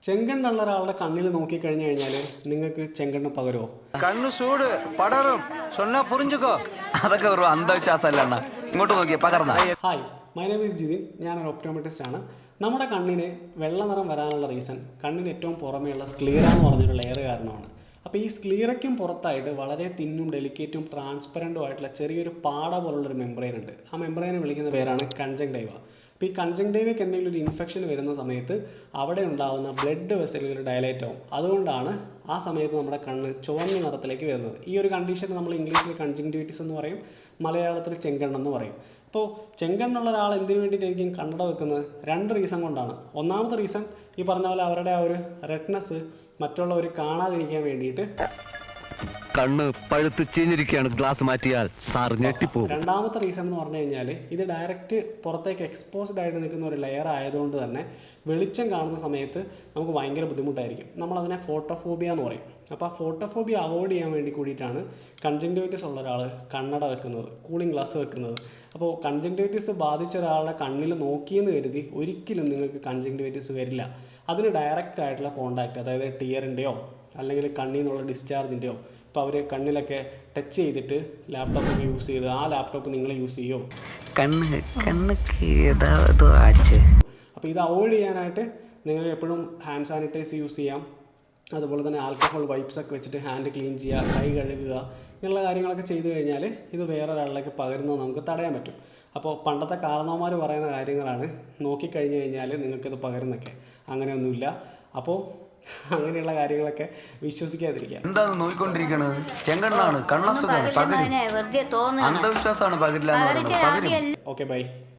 ചെങ്കണ്ണുള്ള ഒരാളുടെ കണ്ണിൽ നോക്കിക്കഴിഞ്ഞു കഴിഞ്ഞാൽ നിങ്ങൾക്ക് ചെങ്കണ്ണ് പകരുമോ? കണ്ണു ചൂട് പടരും சொன்னா പുറിഞ്ചുക്കോ. അതൊക്കെ ഒരു അന്ധവിശ്വാസമല്ല അണ്ണ. ഇങ്ങോട്ട് നോക്കിയേ പകർന്ന. Hi, my name is Jithin. ഞാനൊരു ഒപ്റ്റോമെട്രിസ്റ്റ് ആണ്. നമ്മുടെ കണ്ണിന് വെള്ള നിറം വരാനുള്ള റീസൺ കണ്ണിന് ഏറ്റവും പുറമേയുള്ള സ്ക്ലീറ എന്ന് പറഞ്ഞൊരു ലെയർ കാരണമാണ്. അപ്പോൾ ഈ സ്ക്ലീറയ്ക്കും പുറത്തായിട്ട് വളരെ തിന്നും ഡെലിക്കേറ്റും ട്രാൻസ്പെറൻറ്റും ആയിട്ടുള്ള ചെറിയൊരു പാട പോലുള്ളൊരു മെംബ്രെയിൻ ഉണ്ട്. ആ മെംബ്രെയിനെ വിളിക്കുന്ന പേരാണ് കൺജങ്ക്ടൈവ. അപ്പോൾ ഈ കൺജങ്ക്ടൈവയ്ക്ക് എന്തെങ്കിലും ഒരു ഇൻഫെക്ഷൻ വരുന്ന സമയത്ത് അവിടെ ഉണ്ടാകുന്ന ബ്ലഡ് വെസലുകൾ ഡയലേറ്റ് ആവും. അതുകൊണ്ടാണ് ആ സമയത്ത് നമ്മുടെ കണ്ണ് ചുവന്ന നിറത്തിലേക്ക് വരുന്നത്. ഈ ഒരു കണ്ടീഷൻ നമ്മൾ ഇംഗ്ലീഷിൽ കൺജങ്ക്റ്റിവിറ്റിസ് എന്ന് പറയും, മലയാളത്തിൽ ചെങ്കണ്ണെന്ന് പറയും. അപ്പോൾ ചെങ്കണ്ണുള്ള ഒരാൾ എന്തിനു വേണ്ടിയിട്ടായിരിക്കും കണ്ണട വെക്കുന്നത്? രണ്ട് റീസൺ കൊണ്ടാണ്. ഒന്നാമത്തെ റീസൺ ഈ പറഞ്ഞ പോലെ അവരുടെ ആ ഒരു റെഡ്നെസ് മറ്റുള്ളവർ കാണാതിരിക്കാൻ വേണ്ടിയിട്ട്. കണ്ണ് പഴുത്ത് ചീഞ്ഞിരിക്കുകയാണ്, ഗ്ലാസ് മാറ്റിയാൽ സാർ ഞെട്ടിപ്പോകും. രണ്ടാമത്തെ റീസൺ എന്ന് പറഞ്ഞു കഴിഞ്ഞാൽ ഇത് ഡയറക്റ്റ് പുറത്തേക്ക് എക്സ്പോസ്ഡ് ആയിട്ട് നിൽക്കുന്ന ഒരു ലെയർ ആയതുകൊണ്ട് തന്നെ വെളിച്ചം കാണുന്ന സമയത്ത് നമുക്ക് ഭയങ്കര ബുദ്ധിമുട്ടായിരിക്കും. നമ്മളതിനെ ഫോട്ടോഫോബിയ എന്ന് പറയും. അപ്പോൾ ആ ഫോട്ടോഫോബിയ അവോയ്ഡ് ചെയ്യാൻ വേണ്ടി കൂടിയിട്ടാണ് കൺജങ്ക്റ്റിവിറ്റിസ് ഉള്ള ഒരാൾ കണ്ണട വെക്കുന്നത്, കൂളിംഗ് ഗ്ലാസ് വെക്കുന്നത്. അപ്പോൾ കൺജങ്ക്റ്റിവിറ്റിസ് ബാധിച്ച ഒരാളുടെ കണ്ണിൽ നോക്കിയെന്ന് കരുതി ഒരിക്കലും നിങ്ങൾക്ക് കൺജങ്ക്റ്റിവിറ്റിസ് വരില്ല. അതിന് ഡയറക്റ്റ് ആയിട്ടുള്ള കോണ്ടാക്റ്റ്, അതായത് ടിയറിൻ്റെയോ അല്ലെങ്കിൽ കണ്ണിൽ നിന്നുള്ള ഡിസ്ചാർജിൻ്റെയോ, ഇപ്പോൾ അവർ കണ്ണിലൊക്കെ ടച്ച് ചെയ്തിട്ട് ലാപ്ടോപ്പൊക്കെ യൂസ് ചെയ്ത് ആ ലാപ്ടോപ്പ് നിങ്ങൾ യൂസ് ചെയ്യുമോ? അപ്പോൾ ഇത് അവോയ്ഡ് ചെയ്യാനായിട്ട് നിങ്ങൾ എപ്പോഴും ഹാൻഡ് സാനിറ്റൈസ് യൂസ് ചെയ്യാം. അതുപോലെ തന്നെ ആൽക്കഹോൾ വൈപ്സൊക്കെ വെച്ചിട്ട് ഹാൻഡ് ക്ലീൻ ചെയ്യുക, കൈ കഴുകുക, ഇങ്ങനെയുള്ള കാര്യങ്ങളൊക്കെ ചെയ്തു കഴിഞ്ഞാൽ ഇത് വേറൊരാളിലേക്ക് പകരുന്നത് നമുക്ക് തടയാൻ പറ്റും. അപ്പോൾ പണ്ടത്തെ കാരണവന്മാർ പറയുന്ന കാര്യങ്ങളാണ്. നോക്കിക്കഴിഞ്ഞ് കഴിഞ്ഞാൽ നിങ്ങൾക്കിത് പകരുന്നൊക്കെ. അങ്ങനെയൊന്നുമില്ല. അപ്പോൾ അങ്ങനെയുള്ള കാര്യങ്ങളൊക്കെ വിശ്വസിക്കാതിരിക്കുക. എന്താണ് നോക്കിക്കൊണ്ടിരിക്കണത്? ചെങ്കണ്ണാണ്, കണ്ണസുഖമാണ്, പകരും. അന്ധവിശ്വാസമാണ് പകരില്ല എന്ന് പറയുന്നത്. പകരും. Okay, by.